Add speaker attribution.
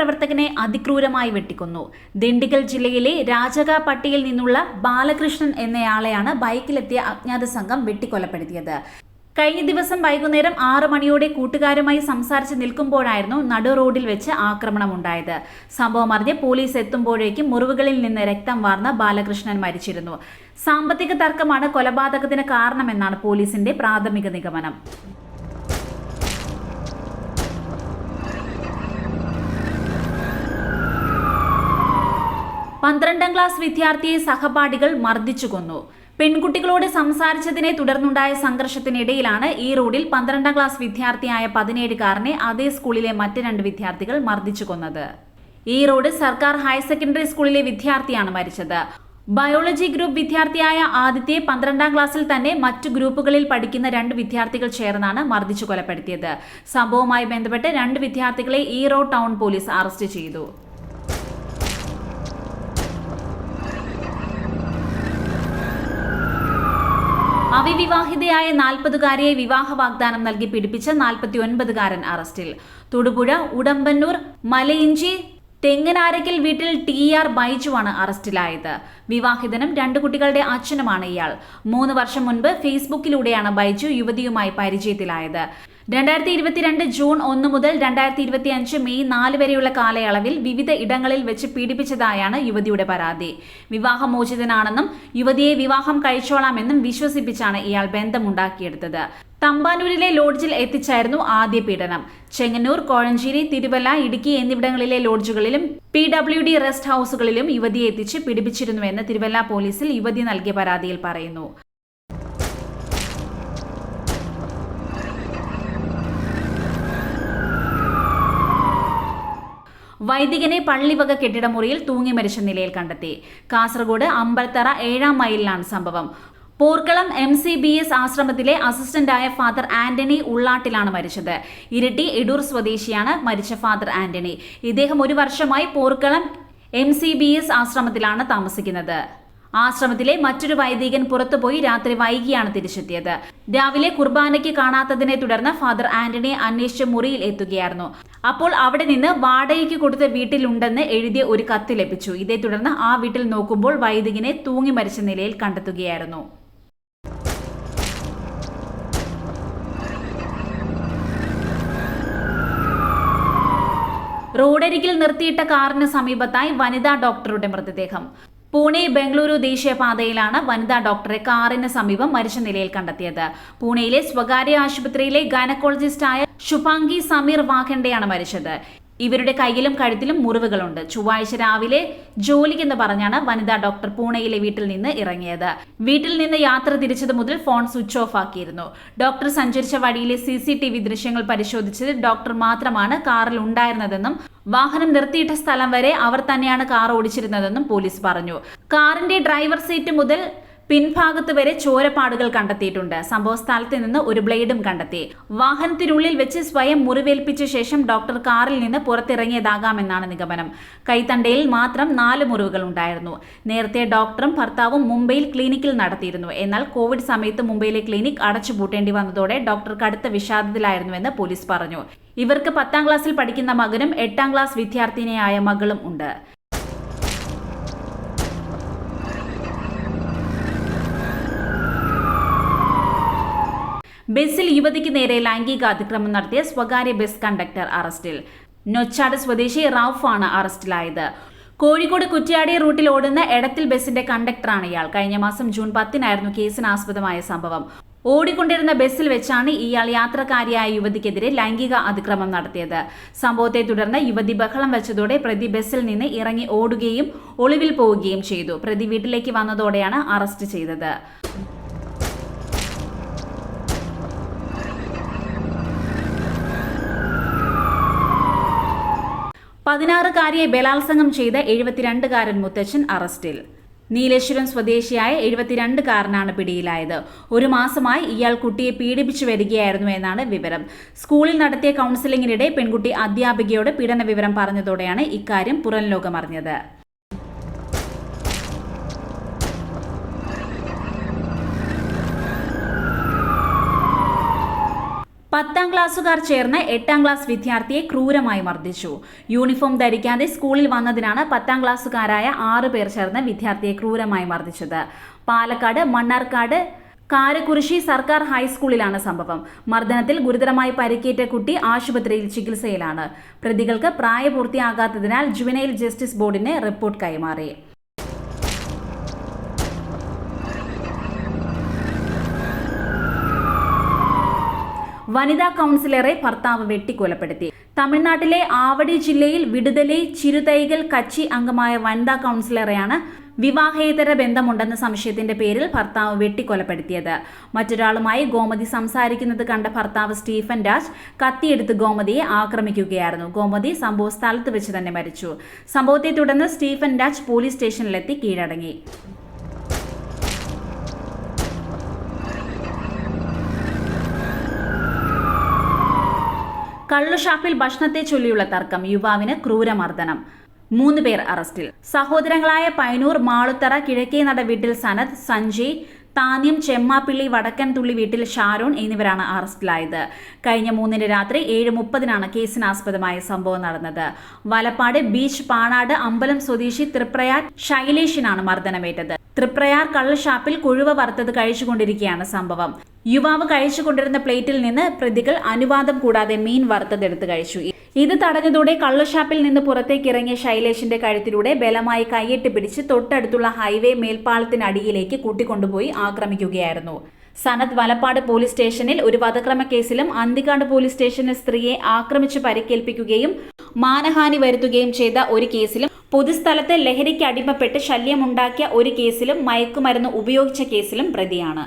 Speaker 1: പ്രവർത്തകനെ അതിക്രൂരമായി വെട്ടിക്കൊന്നു. ദിണ്ടിഗൽ ജില്ലയിലെ രാജകാപട്ടിയിൽ നിന്നുള്ള ബാലകൃഷ്ണൻ എന്നയാളെയാണ് ബൈക്കിലെത്തിയ അജ്ഞാത സംഘം വെട്ടിക്കൊലപ്പെടുത്തിയത്. കഴിഞ്ഞ ദിവസം വൈകുന്നേരം 6 മണിയോടെ കൂട്ടുകാരുമായി സംസാരിച്ച് നിൽക്കുമ്പോഴായിരുന്നു നടു റോഡിൽ വെച്ച് ആക്രമണമുണ്ടായത്. സംഭവം അറിഞ്ഞ് പോലീസ് എത്തുമ്പോഴേക്കും മുറിവുകളിൽ നിന്ന് രക്തം വാർന്ന ബാലകൃഷ്ണൻ മരിച്ചിരുന്നു. സാമ്പത്തിക തർക്കമാണ് കൊലപാതകത്തിന് കാരണമെന്നാണ് പോലീസിന്റെ പ്രാഥമിക നിഗമനം. പന്ത്രണ്ടാം ക്ലാസ് വിദ്യാർത്ഥിയെ സഹപാഠികൾ മർദ്ദിച്ചു കൊന്നു. പെൺകുട്ടികളോട് സംസാരിച്ചതിനെ തുടർന്നുണ്ടായ സംഘർഷത്തിനിടയിലാണ് ഈ റോഡിൽ 12ാം ക്ലാസ് വിദ്യാർത്ഥിയായ 17-കാരനെ അതേ സ്കൂളിലെ മറ്റ് 2 വിദ്യാർത്ഥികൾ മർദ്ദിച്ചു കൊന്നത്. ഈ റോഡ് സർക്കാർ ഹയർ സെക്കൻഡറി സ്കൂളിലെ വിദ്യാർത്ഥിയാണ് മരിച്ചത്. ബയോളജി ഗ്രൂപ്പ് വിദ്യാർത്ഥിയായ ആദിത്യയെ 12ാം ക്ലാസ്സിൽ തന്നെ മറ്റു ഗ്രൂപ്പുകളിൽ പഠിക്കുന്ന 2 വിദ്യാർത്ഥികൾ ചേർന്നാണ് മർദ്ദിച്ചു കൊലപ്പെടുത്തിയത്. സംഭവവുമായി ബന്ധപ്പെട്ട് 2 വിദ്യാർത്ഥികളെ ഈറോഡ് ടൗൺ പോലീസ് അറസ്റ്റ് ചെയ്തു. അവിവാഹിതയായ 40-കാരിയെ വിവാഹ വാഗ്ദാനം നൽകി പീഡിപ്പിച്ച 49-കാരൻ അറസ്റ്റിൽ. തൊടുപുഴ ഉടമ്പന്നൂർ മലയിഞ്ചി തെങ്ങനാരക്കൽ വീട്ടിൽ TR ബൈജുവാണ് അറസ്റ്റിലായത്. വിവാഹിതനും 2 കുട്ടികളുടെ അച്ഛനുമാണ് ഇയാൾ. 3 വർഷം മുൻപ് ഫേസ്ബുക്കിലൂടെയാണ് ബൈജു യുവതിയുമായി പരിചയത്തിലായത്. 2022 ജൂൺ 1 മുതൽ 2025 മെയ് 4 വരെയുള്ള കാലയളവിൽ വിവിധ ഇടങ്ങളിൽ വെച്ച് പീഡിപ്പിച്ചതായാണ് യുവതിയുടെ പരാതി. വിവാഹമോചിതനാണെന്നും യുവതിയെ വിവാഹം കഴിച്ചോളാമെന്നും വിശ്വസിപ്പിച്ചാണ് ഇയാൾ ബന്ധമുണ്ടാക്കിയെടുത്തത്. തമ്പാനൂരിലെ ലോഡ്ജിൽ എത്തിച്ചായിരുന്നു ആദ്യ പീഡനം. ചെങ്ങന്നൂർ, കോഴഞ്ചേരി, തിരുവല്ല, ഇടുക്കി എന്നിവിടങ്ങളിലെ ലോഡ്ജുകളിലും PWD റെസ്റ്റ് ഹൌസുകളിലും യുവതിയെ എത്തിച്ച് പീഡിപ്പിച്ചിരുന്നുവെന്ന് തിരുവല്ല പോലീസിൽ യുവതി നൽകിയ പരാതിയിൽ പറയുന്നു. വൈദികനെ പള്ളിവക കെട്ടിടമുറിയിൽ തൂങ്ങി മരിച്ച നിലയിൽ കണ്ടെത്തി. കാസർഗോഡ് അമ്പലത്തറ 7ാം മൈലിലാണ് സംഭവം. പോർക്കളം MCBS ആശ്രമത്തിലെ അസിസ്റ്റന്റായ ഫാദർ ആന്റണി ഉള്ളാട്ടിലാണ് മരിച്ചത്. ഇരിട്ടി എടൂർ സ്വദേശിയാണ് മരിച്ച ഫാദർ ആന്റണി. ഇദ്ദേഹം 1 വർഷമായി പോർക്കളം MCBS ആശ്രമത്തിലാണ് താമസിക്കുന്നത്. ആശ്രമത്തിലെ മറ്റൊരു വൈദികൻ പുറത്തുപോയി രാത്രി വൈകിയാണ് തിരിച്ചെത്തിയത്. രാവിലെ കുർബാനയ്ക്ക് കാണാത്തതിനെ തുടർന്ന് ഫാദർ ആന്റണിയെ അന്വേഷിച്ച് മുറിയിൽ എത്തുകയായിരുന്നു. അപ്പോൾ അവിടെ നിന്ന് വാടകയ്ക്ക് കൊടുത്ത വീട്ടിലുണ്ടെന്ന് എഴുതിയ ഒരു കത്ത് ലഭിച്ചു. ഇതേ തുടർന്ന് ആ വീട്ടിൽ നോക്കുമ്പോൾ വൈദികനെ തൂങ്ങി മരിച്ച നിലയിൽ കണ്ടെത്തുകയായിരുന്നു. റോഡരികിൽ നിർത്തിയിട്ട കാറിന് സമീപത്തായി വനിതാ ഡോക്ടറുടെ മൃതദേഹം. പൂനെ ബംഗളൂരു ദേശീയപാതയിലാണ് വനിതാ ഡോക്ടറെ കാറിന് സമീപം മരിച്ച നിലയിൽ കണ്ടെത്തിയത്. പൂനെയിലെ സ്വകാര്യ ആശുപത്രിയിലെ ഗൈനക്കോളജിസ്റ്റായ ശുഭാംഗി സമീർ വാഖണ്ഡെയാണ് മരിച്ചത്. ഇവരുടെ കൈയിലും കഴുത്തിലും മുറിവുകളുണ്ട്. ചൊവ്വാഴ്ച രാവിലെ ജോലിക്കെന്ന് പറഞ്ഞാണ് വനിതാ ഡോക്ടർ പൂനെയിലെ വീട്ടിൽ നിന്ന് ഇറങ്ങിയത്. വീട്ടിൽ നിന്ന് യാത്ര തിരിച്ചത് മുതൽ ഫോൺ സ്വിച്ച് ഓഫ് ആക്കിയിരുന്നു. ഡോക്ടർ സഞ്ചരിച്ച വഴിയിലെ CCTV ദൃശ്യങ്ങൾ പരിശോധിച്ചത് ഡോക്ടർ മാത്രമാണ് കാറിൽ ഉണ്ടായിരുന്നതെന്നും വാഹനം നിർത്തിയിട്ട സ്ഥലം വരെ അവർ തന്നെയാണ് കാർ ഓടിച്ചിരുന്നതെന്നും പോലീസ് പറഞ്ഞു. കാറിന്റെ ഡ്രൈവർ സീറ്റ് മുതൽ പിൻഭാഗത്ത് വരെ ചോരപ്പാടുകൾ കണ്ടെത്തിയിട്ടുണ്ട്. സംഭവ സ്ഥലത്ത് നിന്ന് ഒരു ബ്ലേഡും കണ്ടെത്തി. വാഹനത്തിനുള്ളിൽ വെച്ച് സ്വയം മുറിവേൽപ്പിച്ച ശേഷം ഡോക്ടർ കാറിൽ നിന്ന് പുറത്തിറങ്ങിയതാകാമെന്നാണ് നിഗമനം. കൈത്തണ്ടയിൽ മാത്രം 4 മുറിവുകൾ ഉണ്ടായിരുന്നു. നേരത്തെ ഡോക്ടറും ഭർത്താവും മുംബൈയിൽ ക്ലിനിക്കിൽ നടത്തിയിരുന്നു. എന്നാൽ കോവിഡ് സമയത്ത് മുംബൈയിലെ ക്ലിനിക് അടച്ചുപൂട്ടേണ്ടി വന്നതോടെ ഡോക്ടർ കടുത്ത വിഷാദത്തിലായിരുന്നുവെന്ന് പോലീസ് പറഞ്ഞു. ഇവർക്ക് 10ാം ക്ലാസ്സിൽ പഠിക്കുന്ന മകനും 8ാം ക്ലാസ് വിദ്യാർത്ഥിനിയായ മകളും ഉണ്ട്. ബസ്സിൽ യുവതിക്ക് നേരെ ലൈംഗിക അതിക്രമം നടത്തിയ സ്വകാര്യ ബസ് കണ്ടക്ടർ അറസ്റ്റിൽ. നൊച്ചാട് സ്വദേശി റൌഫാണ് അറസ്റ്റിലായത്. കോഴിക്കോട് കുറ്റ്യാടി റൂട്ടിൽ ഓടുന്ന എടത്തിൽ ബസിന്റെ കണ്ടക്ടറാണ് ഇയാൾ. കഴിഞ്ഞ മാസം ജൂൺ 10-നായിരുന്നു കേസിനാസ്പദമായ സംഭവം. ഓടിക്കൊണ്ടിരുന്ന ബസ്സിൽ വെച്ചാണ് ഇയാൾ യാത്രക്കാരിയായ യുവതിക്കെതിരെ ലൈംഗിക അതിക്രമം നടത്തിയത്. സംഭവത്തെ തുടർന്ന് യുവതി ബഹളം വെച്ചതോടെ പ്രതി ബസ്സിൽ നിന്ന് ഇറങ്ങി ഓടുകയും ഒളിവിൽ പോവുകയും ചെയ്തു. പ്രതി വീട്ടിലേക്ക് വന്നതോടെയാണ് അറസ്റ്റ് ചെയ്തത്. 16-കാരിയെ ബലാത്സംഗം ചെയ്ത 72-കാരൻ മുത്തച്ഛൻ അറസ്റ്റിൽ. നീലേശ്വരം സ്വദേശിയായ 72-കാരനാണ് പിടിയിലായത്. 1 മാസമായി ഇയാൾ കുട്ടിയെ പീഡിപ്പിച്ചു വരികയായിരുന്നു എന്നാണ് വിവരം. സ്കൂളിൽ നടത്തിയ കൗൺസിലിംഗിനിടെ പെൺകുട്ടി അധ്യാപികയോട് പീഡന വിവരം പറഞ്ഞതോടെയാണ് ഇക്കാര്യം പുറം ലോകമറിഞ്ഞത്. 10ാം ക്ലാസ്സുകാർ ചേർന്ന് 8ാം ക്ലാസ് വിദ്യാർത്ഥിയെ ക്രൂരമായി മർദ്ദിച്ചു. യൂണിഫോം ധരിക്കാതെ സ്കൂളിൽ വന്നതിനാണ് 10ാം ക്ലാസ്സുകാരായ 6 പേർ ചേർന്ന് വിദ്യാർത്ഥിയെ ക്രൂരമായി മർദ്ദിച്ചത്. പാലക്കാട് മണ്ണാർക്കാട് കാരക്കുറിശി സർക്കാർ ഹൈസ്കൂളിലാണ് സംഭവം. മർദ്ദനത്തിൽ ഗുരുതരമായി പരിക്കേറ്റ കുട്ടി ആശുപത്രിയിൽ ചികിത്സയിലാണ്. പ്രതികൾക്ക് പ്രായപൂർത്തിയാകാത്തതിനാൽ ജുവനൈൽ ജസ്റ്റിസ് ബോർഡിന് റിപ്പോർട്ട് കൈമാറി. വനിതാ കൗൺസിലറെ ഭർത്താവ് വെട്ടിക്കൊലപ്പെടുത്തി. തമിഴ്നാട്ടിലെ ആവടി ജില്ലയിൽ വിടുതലൈ ചിരുതൈകൾ കച്ചി അംഗമായ വനിതാ കൗൺസിലറെയാണ് വിവാഹേതര ബന്ധമുണ്ടെന്ന സംശയത്തിന്റെ പേരിൽ ഭർത്താവ് വെട്ടിക്കൊലപ്പെടുത്തിയത്. മറ്റൊരാളുമായി ഗോമതി സംസാരിക്കുന്നത് കണ്ട ഭർത്താവ് സ്റ്റീഫൻ രാജ് കത്തിയെടുത്ത് ഗോമതിയെ ആക്രമിക്കുകയായിരുന്നു. ഗോമതി സംഭവ സ്ഥലത്ത് വെച്ച് തന്നെ മരിച്ചു. സംഭവത്തെ തുടർന്ന് സ്റ്റീഫൻ രാജ് പോലീസ് സ്റ്റേഷനിലെത്തി കീഴടങ്ങി. കള്ളുഷാപ്പിൽ ഭക്ഷണത്തെ ചൊല്ലിയുള്ള തർക്കം, യുവാവിന് ക്രൂരമർദ്ദനം, 3 പേർ അറസ്റ്റിൽ. സഹോദരങ്ങളായ പൈനൂർ മാളുത്തറ കിഴക്കേനട വീട്ടിൽ സനത്, സഞ്ജയ്, താന്യം ചെമ്മാപ്പിള്ളി വടക്കൻതുള്ളി വീട്ടിൽ ഷാരോൺ എന്നിവരാണ് അറസ്റ്റിലായത്. കഴിഞ്ഞ 3 രാത്രി 7:30 കേസിനാസ്പദമായ സംഭവം നടന്നത്. വലപ്പാട് ബീച്ച് പാണാട് അമ്പലം സ്വദേശി തൃപ്രയാർ ശൈലേഷിനാണ് മർദ്ദനമേറ്റത്. തൃപ്രയാർ കള്ളുഷാപ്പിൽ കുഴുവ വറുത്തത് കഴിച്ചുകൊണ്ടിരിക്കുകയാണ് സംഭവം. യുവാവ് കഴിച്ചുകൊണ്ടിരുന്ന പ്ലേറ്റിൽ നിന്ന് പ്രതികൾ അനുവാദം കൂടാതെ മീൻ വറുത്തതെടുത്ത് കഴിച്ചു. ഇത് തടഞ്ഞതോടെ കള്ളുഷാപ്പിൽ നിന്ന് പുറത്തേക്കിറങ്ങിയ ശൈലേഷിന്റെ കഴുത്തിലൂടെ ബലമായി കൈയിട്ട് പിടിച്ച് തൊട്ടടുത്തുള്ള ഹൈവേ മേൽപ്പാലത്തിനടിയിലേക്ക് കൂട്ടിക്കൊണ്ടുപോയി ആക്രമിക്കുകയായിരുന്നു. സനത് വലപ്പാട് പോലീസ് സ്റ്റേഷനിൽ ഒരു വധക്രമ കേസിലും അന്തിക്കാട് പോലീസ് സ്റ്റേഷനിൽ സ്ത്രീയെ ആക്രമിച്ച് പരിക്കേൽപ്പിക്കുകയും മാനഹാനി വരുത്തുകയും ചെയ്ത ഒരു കേസിലും പൊതുസ്ഥലത്ത് ലഹരിക്ക് അടിമപ്പെട്ട് ശല്യമുണ്ടാക്കിയ ഒരു കേസിലും മയക്കുമരുന്ന് ഉപയോഗിച്ച കേസിലും പ്രതിയാണ്.